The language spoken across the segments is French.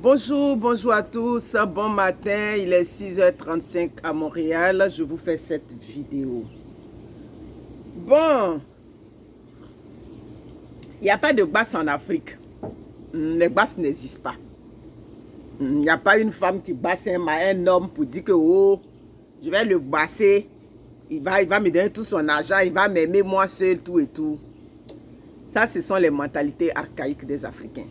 Bonjour, bonjour à tous, bon matin, il est 6h35 à Montréal, je vous fais cette vidéo. Bon, il n'y a pas de basse en Afrique, les basses n'existent pas. Il n'y a pas une femme qui basse un homme pour dire que oh, je vais le basser, il va me donner tout son argent, il va m'aimer moi seul, tout et tout. Ça, ce sont les mentalités archaïques des Africains.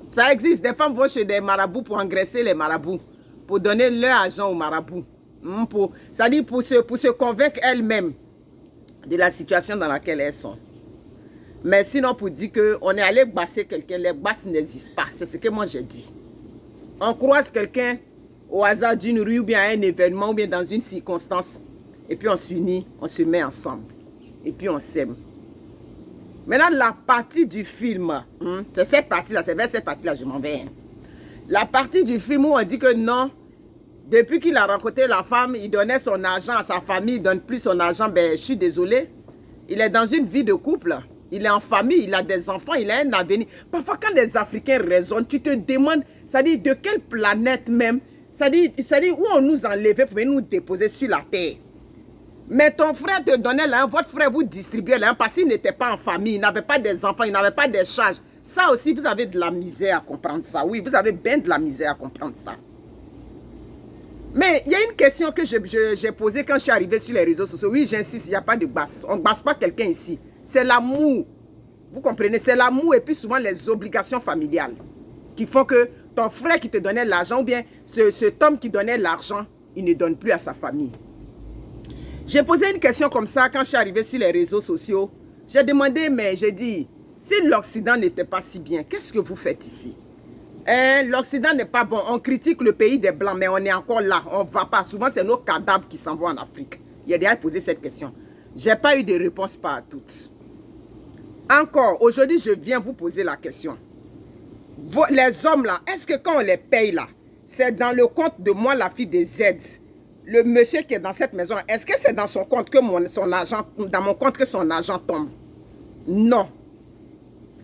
Ça existe, des femmes vont chez des marabouts pour engraisser les marabouts, pour donner leur argent aux marabouts. C'est-à-dire pour se convaincre elles-mêmes de la situation dans laquelle elles sont. Mais sinon, pour dire qu'on est allé basser quelqu'un, les basses n'existent pas. C'est ce que moi j'ai dit. On croise quelqu'un au hasard d'une rue ou bien à un événement ou bien dans une circonstance. Et puis on s'unit, on se met ensemble. Et puis on s'aime. Maintenant, la partie du film, c'est cette partie-là, c'est vers cette partie-là je m'en vais. La partie du film où on dit que non, depuis qu'il a rencontré la femme, il donnait son argent à sa famille, il ne donne plus son argent, ben je suis désolée. Il est dans une vie de couple, il est en famille, il a des enfants, il a un avenir. Parfois, quand les Africains raisonnent, tu te demandes, c'est-à-dire de quelle planète même, c'est-à-dire où on nous enlevait pour nous déposer sur la terre. Mais ton frère te donnait l'argent, votre frère vous distribuait l'argent parce qu'il n'était pas en famille, il n'avait pas des enfants, il n'avait pas des charges. Ça aussi, vous avez de la misère à comprendre ça. Oui, vous avez bien de la misère à comprendre ça. Mais il y a une question que j'ai posée quand je suis arrivée sur les réseaux sociaux. Oui, j'insiste, il n'y a pas de basse. On ne basse pas quelqu'un ici. C'est l'amour. Vous comprenez? C'est l'amour et puis souvent les obligations familiales qui font que ton frère qui te donnait l'argent ou bien cet homme qui donnait l'argent, il ne donne plus à sa famille. J'ai posé une question comme ça quand je suis arrivée sur les réseaux sociaux. J'ai demandé, mais j'ai dit, si l'Occident n'était pas si bien, qu'est-ce que vous faites ici? L'Occident n'est pas bon. On critique le pays des Blancs, mais on est encore là. On ne va pas. Souvent, c'est nos cadavres qui s'en vont en Afrique. Il a déjà posé cette question. Je n'ai pas eu de réponse pas à toutes. Encore, aujourd'hui, je viens vous poser la question. Les hommes là, est-ce que quand on les paye là, c'est dans le compte de moi, la fille des Z? Le monsieur qui est dans cette maison, est-ce que c'est dans son compte que son argent, dans mon compte que son argent tombe? Non.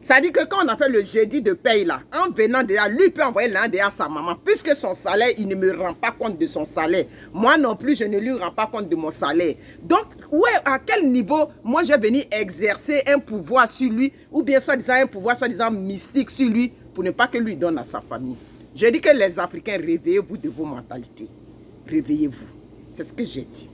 Ça dit que quand on a fait le jeudi de paye là, en venant derrière, lui peut envoyer l'un derrière sa maman. Puisque son salaire, il ne me rend pas compte de son salaire. Moi non plus, je ne lui rends pas compte de mon salaire. Donc, ouais, à quel niveau, moi je vais venir exercer un pouvoir sur lui, ou bien soi-disant un pouvoir, soi-disant mystique sur lui, pour ne pas que lui donne à sa famille. Je dis que les Africains, réveillez-vous de vos mentalités. Réveillez-vous. C'est ce que j'ai dit.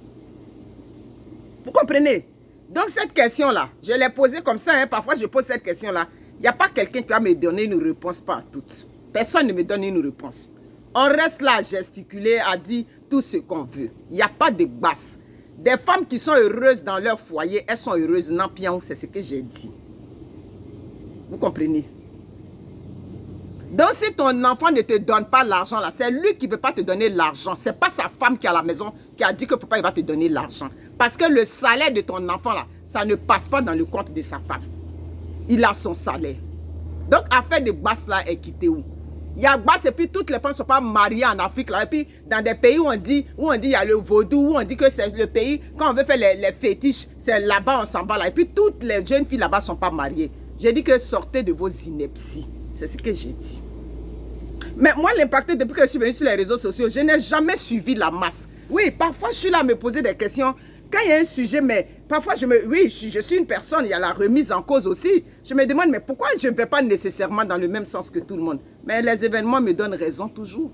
Vous comprenez? Donc cette question-là, je l'ai posée comme ça. Parfois, je pose cette question-là. Il n'y a pas quelqu'un qui va me donner une réponse, pas à toutes. Personne ne me donne une réponse. On reste là à gesticuler, à dire tout ce qu'on veut. Il n'y a pas de basse. Des femmes qui sont heureuses dans leur foyer, elles sont heureuses. Non, pion, c'est ce que j'ai dit. Vous comprenez? Donc, si ton enfant ne te donne pas l'argent, là, c'est lui qui ne veut pas te donner l'argent. Ce n'est pas sa femme qui est à la maison qui a dit que papa il va te donner l'argent. Parce que le salaire de ton enfant, là, ça ne passe pas dans le compte de sa femme. Il a son salaire. Donc, affaire de basse, là, est quittée où? Il y a basse et puis toutes les femmes ne sont pas mariées en Afrique, là. Et puis, dans des pays où on dit il y a le vaudou, où on dit que c'est le pays, quand on veut faire les fétiches, c'est là-bas, on s'en va là. Et puis, toutes les jeunes filles là-bas ne sont pas mariées. J'ai dit que sortez de vos inepties. C'est ce que j'ai dit. Mais moi, l'impact, depuis que je suis venue sur les réseaux sociaux, je n'ai jamais suivi la masse. Oui, parfois, je suis là à me poser des questions. Quand il y a un sujet, mais parfois, oui, je suis une personne, il y a la remise en cause aussi. Je me demande, mais pourquoi je ne vais pas nécessairement dans le même sens que tout le monde? Mais les événements me donnent raison toujours.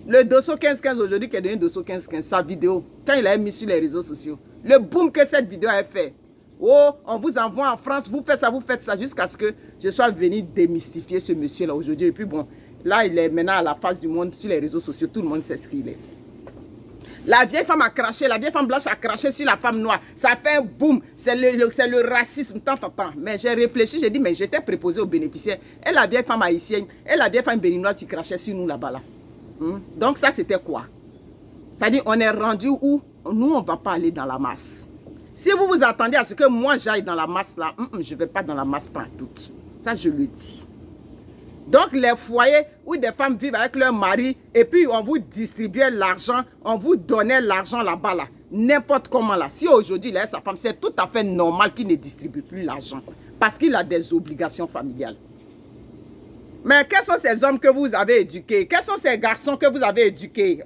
Le Dosso 1515 aujourd'hui, qui est devenu Dosso 1515, sa vidéo, quand il a mis sur les réseaux sociaux, le boom que cette vidéo a fait. Oh, on vous envoie en France, vous faites ça, jusqu'à ce que je sois venu démystifier ce monsieur-là aujourd'hui. Et puis bon, là, il est maintenant à la face du monde sur les réseaux sociaux. Tout le monde sait ce qu'il est. La vieille femme a craché, la vieille femme blanche a craché sur la femme noire. Ça fait un boom. C'est le racisme, tant. Mais j'ai réfléchi, j'ai dit, mais j'étais préposé aux bénéficiaires. Et la vieille femme haïtienne, et la vieille femme béninoise qui crachait sur nous là-bas. Là. Donc ça, c'était quoi? Ça dit, on est rendu où? Nous, on ne va pas aller dans la masse. Si vous vous attendez à ce que moi, j'aille dans la masse là, je ne vais pas dans la masse, pas toutes. Ça, je le dis. Donc, les foyers où des femmes vivent avec leur mari et puis on vous distribuait l'argent, on vous donnait l'argent là-bas, là, n'importe comment là. Si aujourd'hui, il a sa femme, c'est tout à fait normal qu'il ne distribue plus l'argent parce qu'il a des obligations familiales. Mais quels sont ces hommes que vous avez éduqués? Quels sont ces garçons que vous avez éduqués?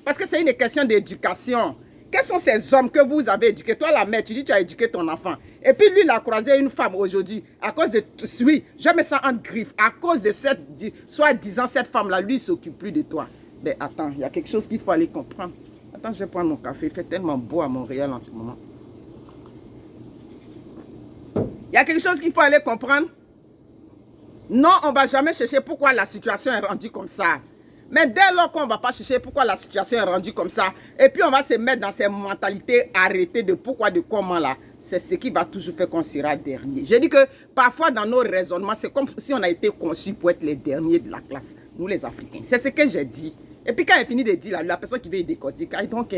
Parce que c'est une question d'éducation. Quels sont ces hommes que vous avez éduqués? Toi, la mère, tu dis que tu as éduqué ton enfant. Et puis lui, il a croisé une femme aujourd'hui. À cause de... Oui, je mets ça en griffe. À cause de cette... Soi-disant, cette femme-là, lui, il ne s'occupe plus de toi. Mais attends, il y a quelque chose qu'il faut aller comprendre. Attends, je vais prendre mon café. Il fait tellement beau à Montréal en ce moment. Il y a quelque chose qu'il faut aller comprendre. Non, on ne va jamais chercher pourquoi la situation est rendue comme ça. Mais dès lors qu'on ne va pas chercher pourquoi la situation est rendue comme ça, et puis on va se mettre dans ces mentalités arrêtées de pourquoi, de comment là, c'est ce qui va toujours faire qu'on sera dernier. J'ai dit que parfois dans nos raisonnements, c'est comme si on a été conçus pour être les derniers de la classe, nous les Africains. C'est ce que j'ai dit. Et puis quand il finit de dire, là, la personne qui veut décortiquer, donc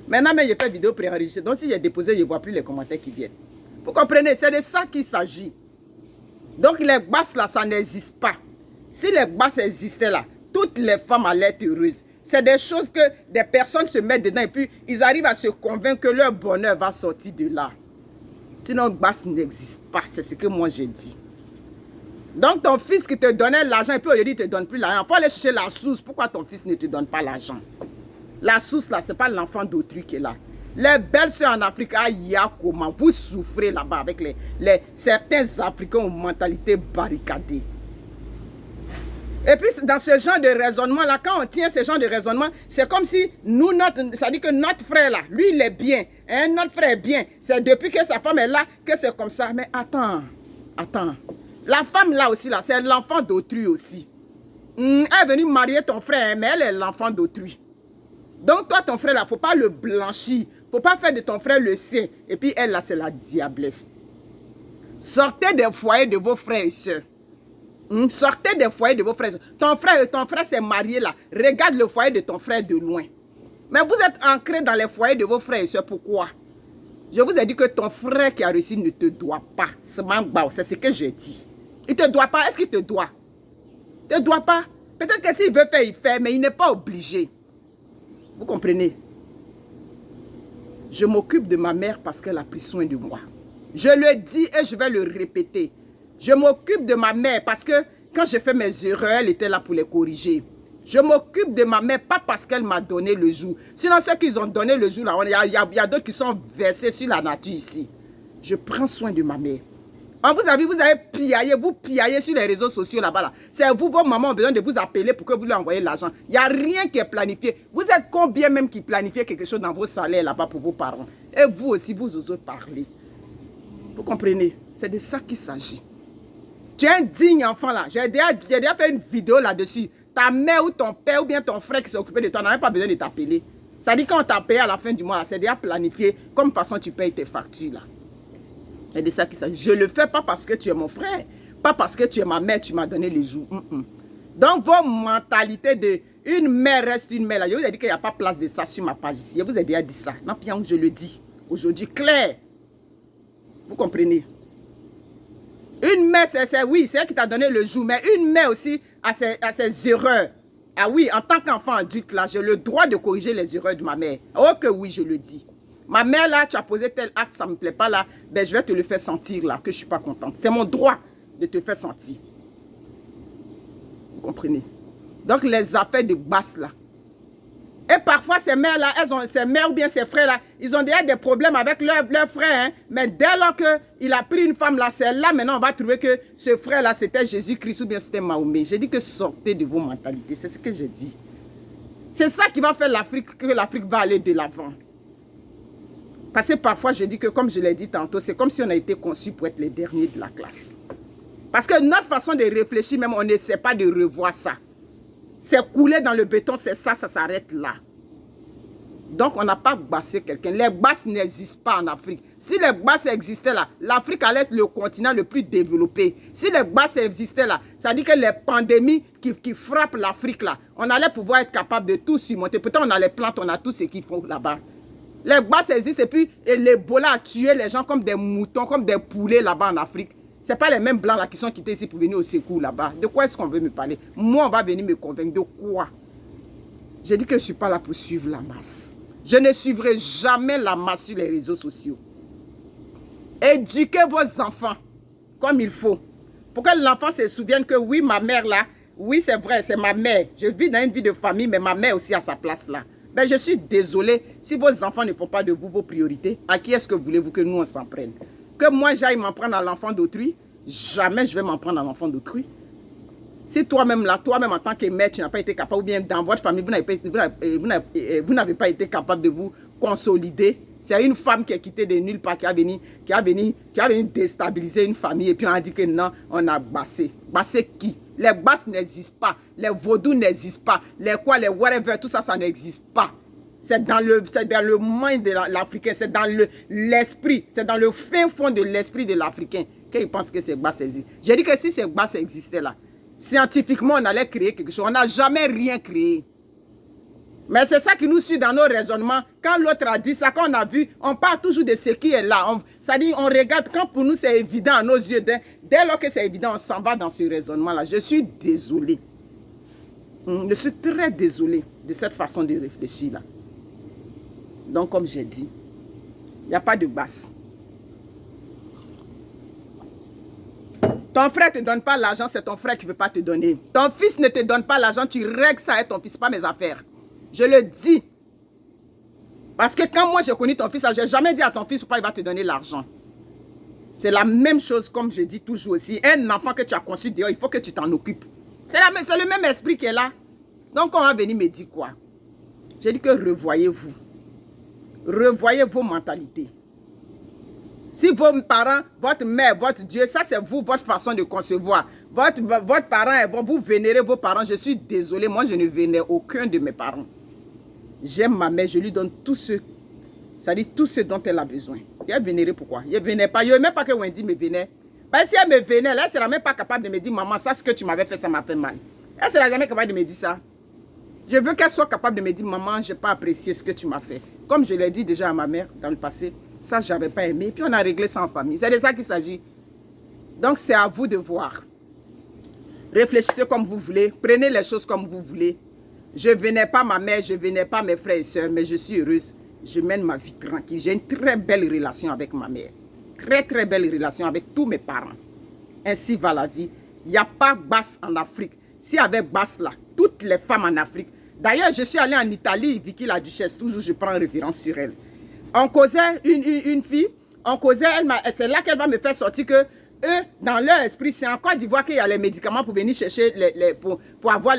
maintenant mais je fais vidéo préenregistrée, donc si j'ai déposé, je ne vois plus les commentaires qui viennent. Vous comprenez, c'est de ça qu'il s'agit. Donc les basses là, ça n'existe pas. Si les basses existaient là, toutes les femmes allaient être heureuses. C'est des choses que des personnes se mettent dedans et puis ils arrivent à se convaincre que leur bonheur va sortir de là. Sinon, basse n'existe pas. C'est ce que moi j'ai dit. Donc ton fils qui te donnait l'argent et puis aujourd'hui il ne te donne plus l'argent. Il faut aller chercher la source. Pourquoi ton fils ne te donne pas l'argent? La source là, ce n'est pas l'enfant d'autrui qui est là. Les belles soeurs en Afrique, aïe, comment vous souffrez là-bas avec certains Africains aux mentalités barricadées. Et puis, dans ce genre de raisonnement-là, quand on tient ce genre de raisonnement, c'est comme si nous, ça dit que notre frère là, lui, il est bien. Hein, notre frère est bien. C'est depuis que sa femme est là que c'est comme ça. Mais attends. La femme là aussi, là, c'est l'enfant d'autrui aussi. Elle est venue marier ton frère, mais elle est l'enfant d'autrui. Donc, toi, ton frère là, il ne faut pas le blanchir. Il ne faut pas faire de ton frère le sien. Et puis, elle là, c'est la diablesse. Sortez des foyers de vos frères et sœurs. Sortez des foyers de vos frères. Ton frère s'est marié là. Regarde le foyer de ton frère de loin. Mais vous êtes ancrés dans les foyers de vos frères et sœurs. Pourquoi? Je vous ai dit que ton frère qui a réussi ne te doit pas. C'est ce que j'ai dit. Il ne te doit pas. Est-ce qu'il te doit? Il ne te doit pas. Peut-être que s'il veut faire, il fait. Mais il n'est pas obligé. Vous comprenez? Je m'occupe de ma mère parce qu'elle a pris soin de moi. Je le dis et je vais le répéter. Je m'occupe de ma mère parce que quand j'ai fait mes erreurs, elle était là pour les corriger. Je m'occupe de ma mère pas parce qu'elle m'a donné le jour. Sinon, ceux qui ont donné le jour, là, il y a d'autres qui sont versés sur la nature ici. Je prends soin de ma mère. Vous avez piaillé sur les réseaux sociaux là-bas. Là. C'est vous, vos mamans ont besoin de vous appeler pour que vous lui envoyez l'argent. Il n'y a rien qui est planifié. Vous êtes combien même qui planifiez quelque chose dans vos salaires là-bas pour vos parents? Et vous aussi, vous osez parler. Vous comprenez? C'est de ça qu'il s'agit. Tu es un digne enfant là. J'ai déjà fait une vidéo là-dessus. Ta mère ou ton père ou bien ton frère qui s'est occupé de toi n'a même pas besoin de t'appeler. Ça dit quand on t'a payé à la fin du mois, c'est déjà planifié comme façon tu payes tes factures là. C'est de ça qu'il s'agit. Je ne le fais pas parce que tu es mon frère. Pas parce que tu es ma mère, tu m'as donné les jours. Donc vos mentalités de une mère reste une mère là. Je vous ai dit qu'il n'y a pas place de ça sur ma page ici. Je vous ai déjà dit ça. Non, puis je le dis. Aujourd'hui, clair. Vous comprenez? Une mère, oui, c'est elle qui t'a donné le jour, mais une mère aussi a ses erreurs. Ah oui, en tant qu'enfant adulte, là, j'ai le droit de corriger les erreurs de ma mère. Oh que oui, je le dis. Ma mère, là, tu as posé tel acte, ça ne me plaît pas, là, ben, je vais te le faire sentir, là, que je ne suis pas contente. C'est mon droit de te faire sentir. Vous comprenez? Donc, les affaires de basse, là. Et parfois, ces mères-là, ces mères ou bien ces frères-là, ils ont déjà des problèmes avec leur frère. Hein? Mais dès lors qu'il a pris une femme là, c'est là maintenant on va trouver que ce frère-là, c'était Jésus-Christ ou bien c'était Mahomet. J'ai dit que sortez de vos mentalités. C'est ce que j'ai dit. C'est ça qui va faire l'Afrique, que l'Afrique va aller de l'avant. Parce que parfois, je dis que, comme je l'ai dit tantôt, c'est comme si on a été conçu pour être les derniers de la classe. Parce que notre façon de réfléchir, même, on n'essaie pas de revoir ça. C'est coulé dans le béton, c'est ça, ça s'arrête là. Donc, on n'a pas bassé quelqu'un. Les basses n'existent pas en Afrique. Si les basses existaient là, l'Afrique allait être le continent le plus développé. Si les basses existaient là, ça dit que les pandémies qui frappent l'Afrique là, on allait pouvoir être capable de tout surmonter. Peut-être on a les plantes, on a tout ce qu'ils font là-bas. Les basses existent et puis l'Ebola a tué les gens comme des moutons, comme des poulets là-bas en Afrique. Ce n'est pas les mêmes blancs là qui sont quittés ici pour venir au secours là-bas. De quoi est-ce qu'on veut me parler? Moi, on va venir me convaincre. De quoi? J'ai dit que je ne suis pas là pour suivre la masse. Je ne suivrai jamais la masse sur les réseaux sociaux. Éduquez vos enfants comme il faut. Pour que l'enfant se souvienne que oui, ma mère là, oui, c'est vrai, c'est ma mère. Je vis dans une vie de famille, mais ma mère aussi a sa place là. Ben, je suis désolée. Si vos enfants ne font pas de vous vos priorités, à qui est-ce que voulez-vous que nous, on s'en prenne? Que moi, j'aille m'en prendre à l'enfant d'autrui? Jamais je vais m'en prendre à l'enfant d'autrui. Si toi-même là, toi-même en tant que mère, tu n'as pas été capable, ou bien dans votre famille, vous n'avez pas été capable de vous consolider, c'est une femme qui est quittée de nulle part, qui a venu déstabiliser une famille, et puis on a dit que non, on a bassé. Bassé qui? Les basses n'existent pas, les vaudous n'existent pas, les quoi, les whatever, tout ça, ça n'existe pas. C'est dans le mind de l'Africain, c'est dans l'esprit, c'est dans le fin fond de l'esprit de l'Africain qu'il pense que ces basses existent. J'ai dit que si ces basses existaient là, scientifiquement, on allait créer quelque chose. On n'a jamais rien créé. Mais c'est ça qui nous suit dans nos raisonnements. Quand l'autre a dit ça, quand on a vu, on parle toujours de ce qui est là. Ça dit, on regarde quand pour nous c'est évident à nos yeux. Dès lors que c'est évident, on s'en va dans ce raisonnement-là. Je suis désolée. Je suis très désolée de cette façon de réfléchir là. Donc, comme j'ai dit, il n'y a pas de basse. Ton frère ne te donne pas l'argent, c'est ton frère qui ne veut pas te donner. Ton fils ne te donne pas l'argent, tu règles ça avec ton fils, pas mes affaires. Je le dis. Parce que quand moi j'ai connu ton fils, je n'ai jamais dit à ton fils pourquoi il va te donner l'argent. C'est la même chose comme je dis toujours aussi. Un enfant que tu as conçu dehors, il faut que tu t'en occupes. C'est le même esprit qui est là. Donc on va venir me dire quoi? J'ai dit que revoyez-vous. Revoyez vos mentalités. Si vos parents, votre mère, votre Dieu, ça c'est vous, votre façon de concevoir. Votre parent est bon, vous vénérez vos parents. Je suis désolée, moi je ne vénère aucun de mes parents. J'aime ma mère, je lui donne tout ce, ça dit tout ce dont elle a besoin. Elle est vénérée pourquoi? Elle ne vénère pas. Je ne veux même pas que Wendy me vénère. Parce que si elle me vénère, elle ne sera même pas capable de me dire, maman, ça ce que tu m'avais fait, ça m'a fait mal. Elle ne sera jamais capable de me dire ça. Je veux qu'elle soit capable de me dire, maman, je n'ai pas apprécié ce que tu m'as fait. Comme je l'ai dit déjà à ma mère dans le passé, ça, je n'avais pas aimé. Puis on a réglé ça en famille. C'est de ça qu'il s'agit. Donc, c'est à vous de voir. Réfléchissez comme vous voulez. Prenez les choses comme vous voulez. Je ne vénère pas ma mère, je ne vénère pas mes frères et sœurs, mais je suis heureuse. Je mène ma vie tranquille. J'ai une très belle relation avec ma mère. Très, très belle relation avec tous mes parents. Ainsi va la vie. Il n'y a pas basse en Afrique. S'il y avait basse là, toutes les femmes en Afrique. D'ailleurs, je suis allée en Italie, Vicky la Duchesse, toujours je prends référence sur elle. On causait une fille, on causait, c'est là qu'elle va me faire sortir que eux, dans leur esprit, c'est en Côte d'Ivoire qu'il y a les médicaments pour venir chercher, pour avoir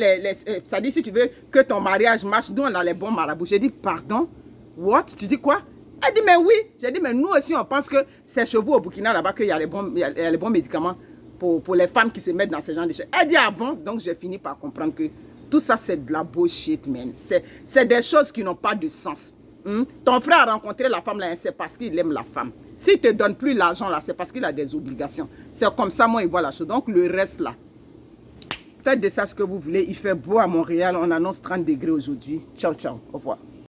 ça dit, si tu veux que ton mariage marche, nous on a les bons marabouts. J'ai dit, pardon, what? Tu dis quoi? Elle dit, mais oui. J'ai dit, mais nous aussi, on pense que c'est chez vous au Burkina, là-bas, qu'il y a les bons médicaments pour les femmes qui se mettent dans ce genre de choses. Elle dit, ah bon? Donc, j'ai fini par comprendre que tout ça, c'est de la bullshit, man. C'est des choses qui n'ont pas de sens. Ton frère a rencontré la femme là, c'est parce qu'il aime la femme. S'il ne te donne plus l'argent là, c'est parce qu'il a des obligations. C'est comme ça, moi, il voit la chose. Donc, le reste là, faites de ça ce que vous voulez. Il fait beau à Montréal. On annonce 30 degrés aujourd'hui. Ciao, ciao. Au revoir.